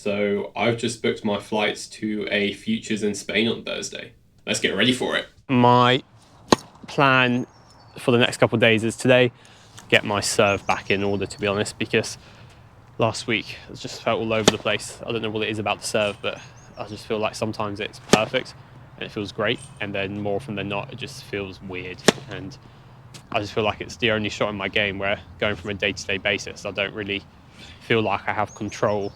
So I've just booked my flights to a Futures in Spain on Thursday. Let's get ready for it. My plan for the next couple of days is today get my serve back in order, to be honest, because last week I just felt all over the place. I don't know what it is about the serve, but I just feel like sometimes it's perfect and it feels great, and then more often than not it just feels weird, and I just feel like it's the only shot in my game where, going from a day-to-day basis, I don't really feel like I have control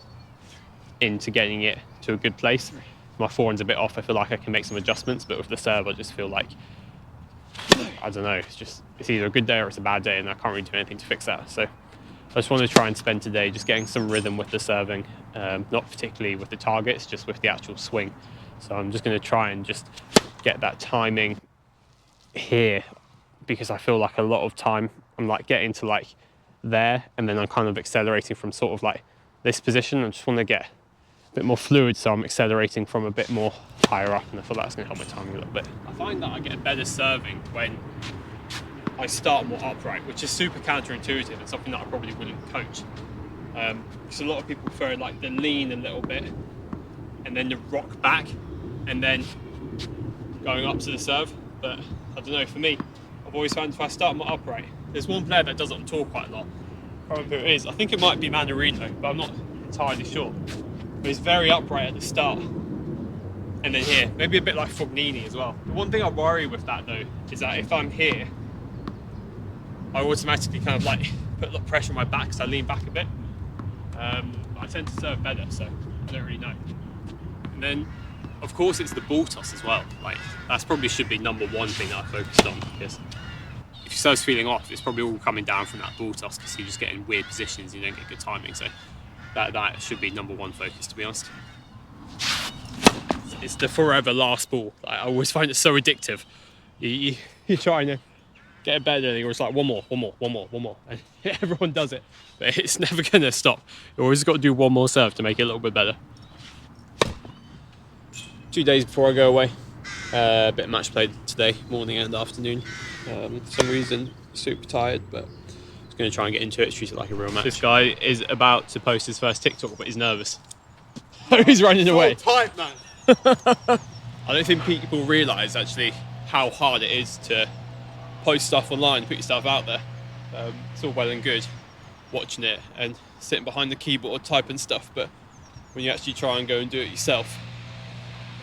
into getting it to a good place. My forehand's a bit off, I feel like I can make some adjustments, but with the serve I just feel like, I don't know, it's either a good day or it's a bad day, and I can't really do anything to fix that. So I just want to try and spend today just getting some rhythm with the serving, not particularly with the targets, just with the actual swing. So I'm just going to try and just get that timing here, because I feel like a lot of time I'm like getting to like there, and then I'm kind of accelerating from sort of like this position. I just want to get a bit more fluid, so I'm accelerating from a bit more higher up, and I feel that's going to help my timing a little bit. I find that I get better serving when I start more upright, which is super counterintuitive and something that I probably wouldn't coach. Because a lot of people prefer like the lean a little bit and then the rock back and then going up to the serve. But I don't know, for me, I've always found if I start more upright, there's one player that does it on tour quite a lot. I can't remember who it is. I think it might be Manarino, but I'm not entirely sure. But he's very upright at the start. And then here, maybe a bit like Fognini as well. The one thing I worry with that though is that if I'm here, I automatically kind of like put a lot of pressure on my back because I lean back a bit. I tend to serve better, so I don't really know. And then, of course, it's the ball toss as well. Like, that's probably should be number one thing that I focused on, because if your serve's feeling off, it's probably all coming down from that ball toss, because you just get in weird positions, you don't get good timing. So that should be number one focus, to be honest. It's the forever last ball. I always find it so addictive. You're trying to get it better, and you're just like one more, and everyone does it, but it's never going to stop. You always got to do one more serve to make it a little bit better. 2 days before I go away, a bit of match play today, morning and afternoon. For some reason, super tired, but just going to try and get into it, treat it like a real match. This guy is about to post his first TikTok, but he's nervous. He's running away. Tight, man. I don't think people realise actually how hard it is to post stuff online, put your stuff out there. It's all well and good watching it and sitting behind the keyboard typing stuff, but when you actually try and go and do it yourself,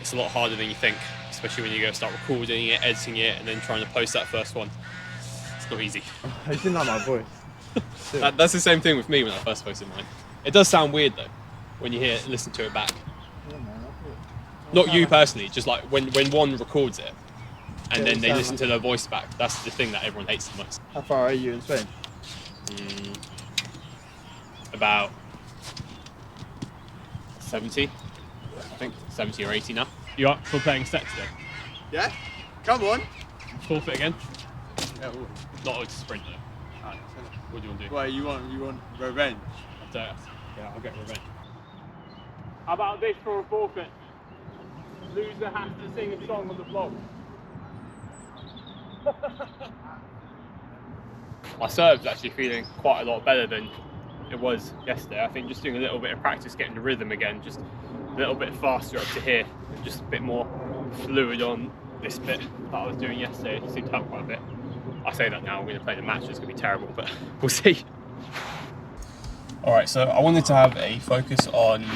it's a lot harder than you think, especially when you go start recording it, editing it, and then trying to post that first one. It's not easy. I didn't know my voice. That's the same thing with me when I first posted mine. It does sound weird though when you listen to it back. Yeah, man, Not you personally, just like when one records it and then they listen to their voice back. That's the thing that everyone hates the most. How far are you in Spain? About 70, I think 70 or 80 now. You up for playing set today? Yeah? Come on. Forfeit again? Yeah, Not a sprint though. What do you want to do? Wait, you want revenge? Yeah, I'll get revenge. How about this for a forfeit? Loser has to sing a song on the vlog. My serve's actually feeling quite a lot better than it was yesterday. I think just doing a little bit of practice, getting the rhythm again, just a little bit faster up to here, just a bit more fluid on this bit that I was doing yesterday. It seemed to help quite a bit. I say that now, we're going to play the match, it's going to be terrible, but we'll see. Alright, so I wanted to have a focus on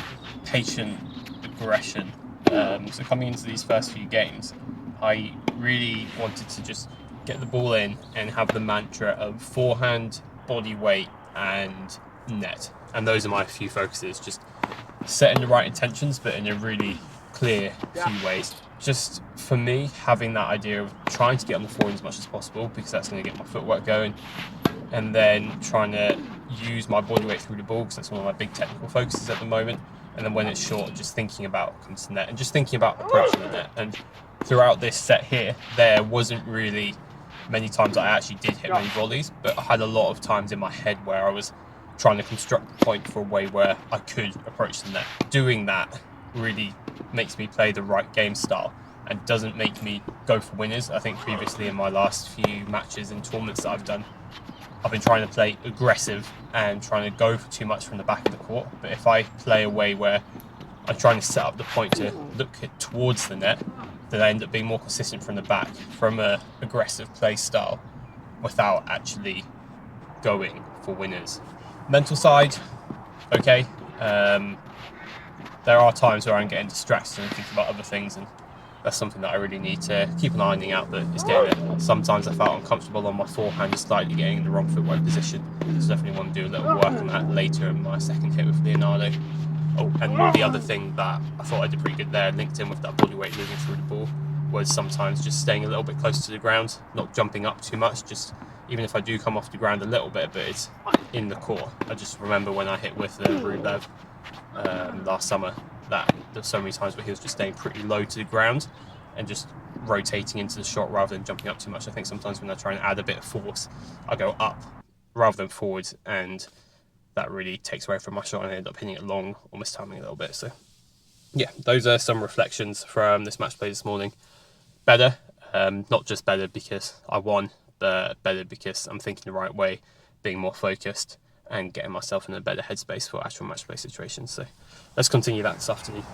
patient aggression. So coming into these first few games, I really wanted to just get the ball in and have the mantra of forehand, body weight and net. And those are my few focuses, just setting the right intentions but in a really clear few ways. Just for me, having that idea of trying to get on the forehand as much as possible, because that's going to get my footwork going, and then trying to use my body weight through the ball, because that's one of my big technical focuses at the moment. And then when it's short, just thinking about coming to the net and just thinking about approaching the net. And throughout this set here, there wasn't really many times I actually did hit many volleys, but I had a lot of times in my head where I was trying to construct the point for a way where I could approach the net. Doing that really makes me play the right game style and doesn't make me go for winners. I think previously in my last few matches and tournaments that I've done, I've been trying to play aggressive and trying to go for too much from the back of the court. But if I play a way where I'm trying to set up the point to look towards the net, then I end up being more consistent from the back, from a aggressive play style, without actually going for winners. Mental side, okay. There are times where I'm getting distracted and thinking about other things, and that's something that I really need to keep an ironing out, but it's getting it. Sometimes I felt uncomfortable on my forehand, slightly getting in the wrong footwork position, so definitely want to do a little work on that later in my second hit with Leonardo. Oh, and the other thing that I thought I did pretty good there, linked in with that body weight moving through the ball, was sometimes just staying a little bit closer to the ground, not jumping up too much, just even if I do come off the ground a little bit, but it's in the core. I just remember when I hit with Rublev last summer, that there's so many times where he was just staying pretty low to the ground and just rotating into the shot rather than jumping up too much. I think sometimes when I try and add a bit of force, I go up rather than forwards, and that really takes away from my shot and I end up hitting it long, almost timing a little bit. So yeah, those are some reflections from this match play this morning. Better, not just better because I won, but better because I'm thinking the right way, being more focused and getting myself in a better headspace for actual match play situations. So let's continue that this afternoon.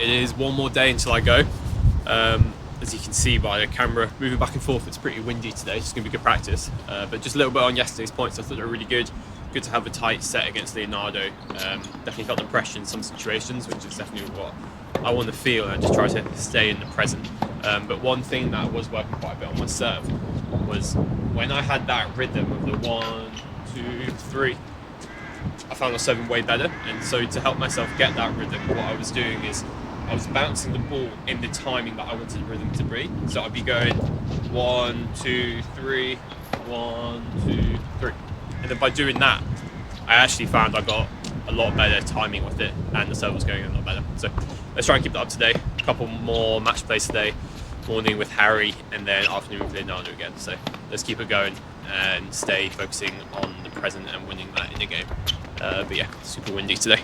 It is one more day until I go. As you can see by the camera moving back and forth, it's pretty windy today. It's going to be good practice. But just a little bit on yesterday's points, I thought they were really good. Good to have a tight set against Leonardo. Definitely felt the pressure in some situations, which is definitely what I want to feel, and just try to stay in the present. But one thing that was working quite a bit on my serve was when I had that rhythm of the 1, 2, 3, I found I was serving way better. And so to help myself get that rhythm, what I was doing is I was bouncing the ball in the timing that I wanted the rhythm to be. So I'd be going 1, 2, 3, 1, 2, 3. And then by doing that, I actually found I got a lot better timing with it, and the serve was going a lot better. So let's try and keep that up today. A couple more match plays today. Morning with Harry, and then afternoon with Leonardo again. So let's keep it going and stay focusing on the present and winning that in the game. But yeah, super windy today.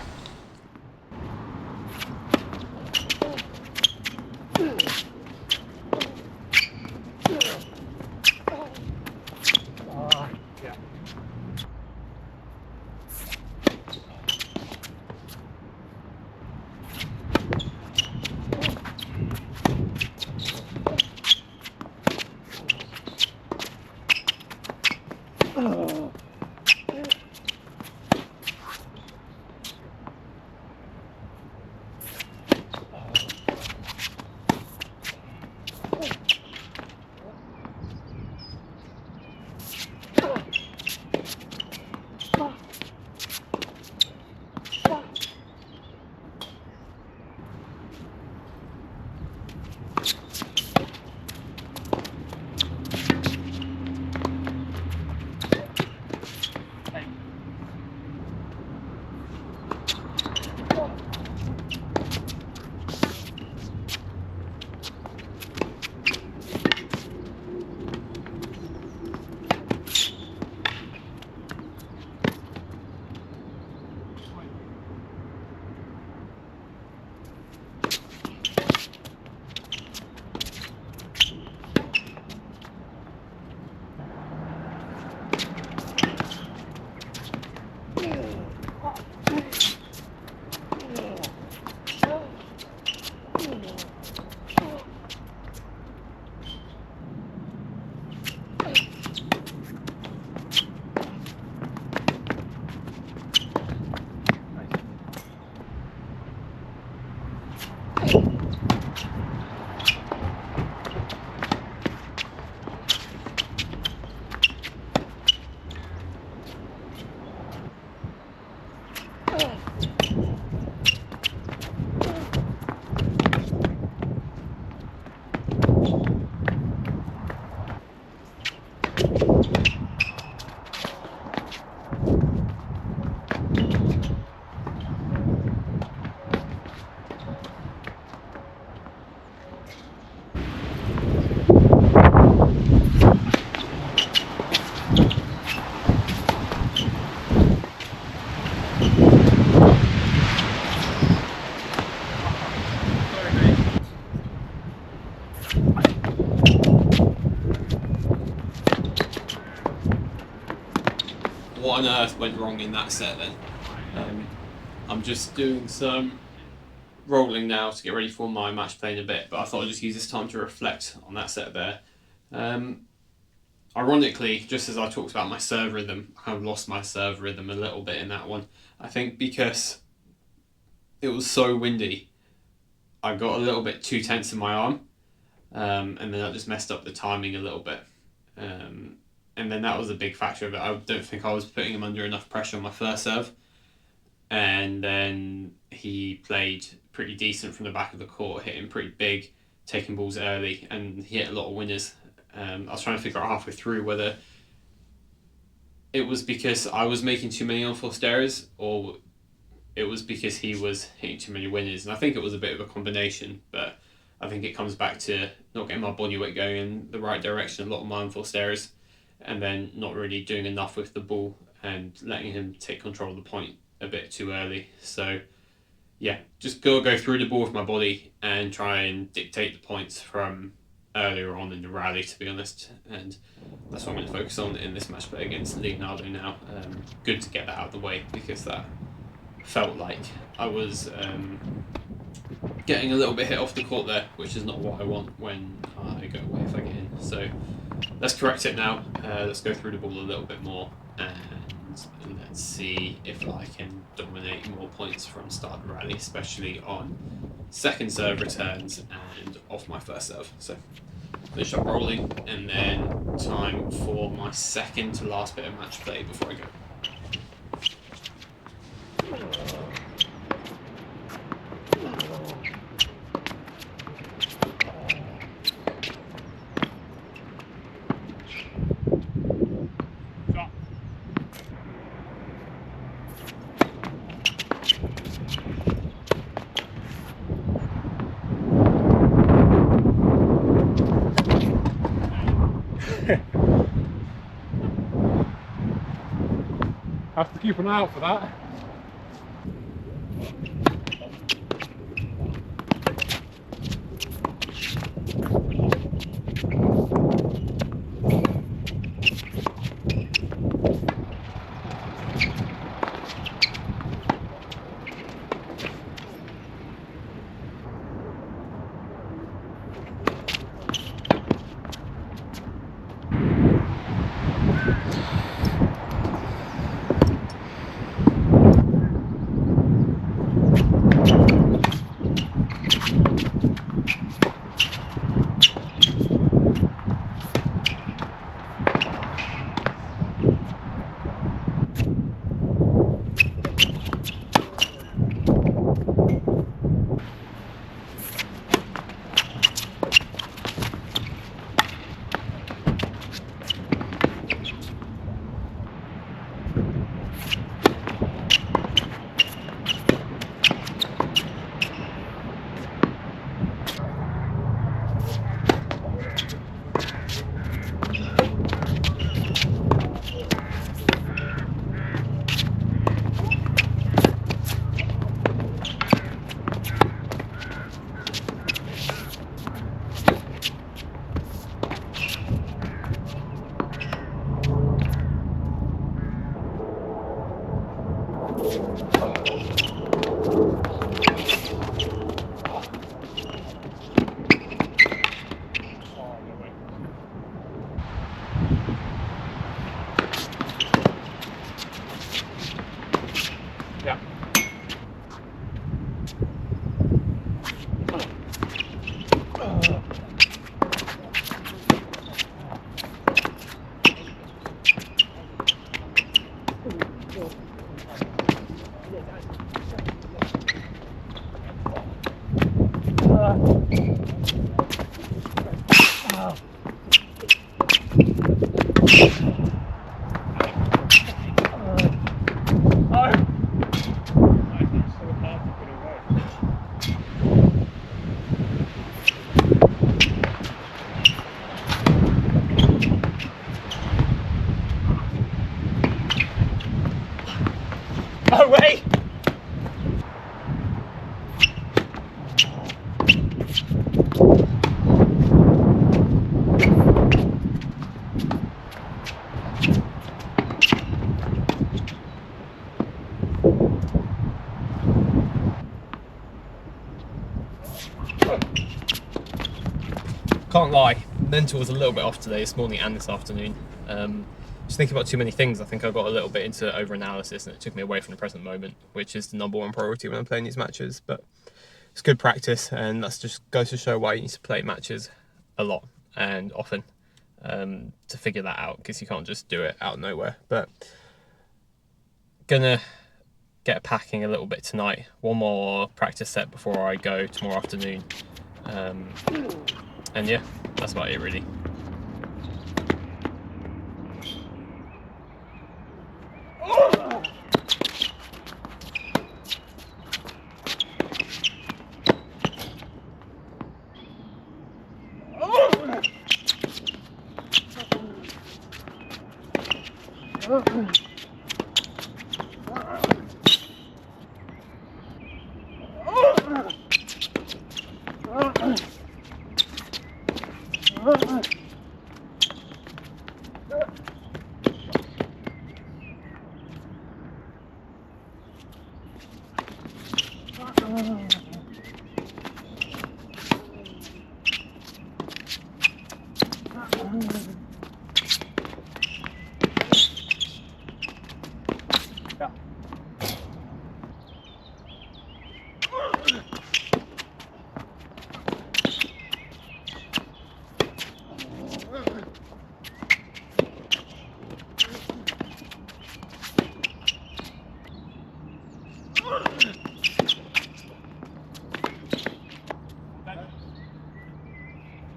What on earth went wrong in that set then? I'm just doing some rolling now to get ready for my match play in a bit, but I thought I'd just use this time to reflect on that set there. Ironically, just as I talked about my serve rhythm, I kind of lost my serve rhythm a little bit in that one. I think because it was so windy, I got a little bit too tense in my arm, and then that just messed up the timing a little bit. And then that was a big factor of it. I don't think I was putting him under enough pressure on my first serve. And then he played pretty decent from the back of the court, hitting pretty big, taking balls early, and he hit a lot of winners. I was trying to figure out halfway through whether it was because I was making too many unforced errors, or it was because he was hitting too many winners. And I think it was a bit of a combination, but I think it comes back to not getting my body weight going in the right direction, a lot of my unforced errors, and then not really doing enough with the ball and letting him take control of the point a bit too early. So yeah, just go through the ball with my body and try and dictate the points from earlier on in the rally, to be honest. And that's what I'm going to focus on in this match play against Leonardo now. Good to get that out of the way, because that felt like I was getting a little bit hit off the court there, which is not what I want when I go away if I get in. So let's correct it now. Let's go through the ball a little bit more and let's see if I can dominate more points from start of the rally, especially on second serve returns and off my first serve. So finish up rolling, and then time for my second to last bit of match play before I go. Have to keep an eye out for that. No way! Can't lie, mental was a little bit off today, this morning and this afternoon. Just thinking about too many things. I think I got a little bit into over-analysis and it took me away from the present moment, which is the #1 priority when I'm playing these matches. But it's good practice, and that just goes to show why you need to play matches a lot and often to figure that out, because you can't just do it out of nowhere. But gonna get packing a little bit tonight. One more practice set before I go tomorrow afternoon. And yeah, that's about it really.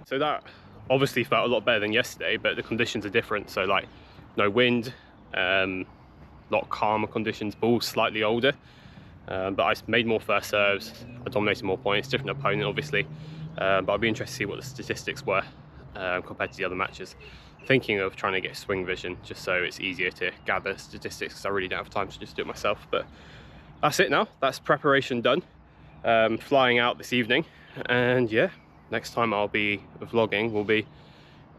So that obviously felt a lot better than yesterday, but the conditions are different. So like no wind, a lot calmer conditions, ball's slightly older, but I made more first serves, I dominated more points, different opponent obviously, but I'd be interested to see what the statistics were compared to the other matches. Thinking of trying to get swing vision just so it's easier to gather statistics because I really don't have time to just do it myself. But that's it now, that's preparation done. Flying out this evening, and yeah, next time I'll be vlogging will be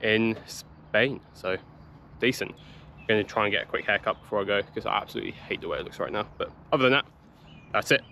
in Spain, so decent. I'm going to try and get a quick haircut before I go because I absolutely hate the way it looks right now. But other than that, that's it.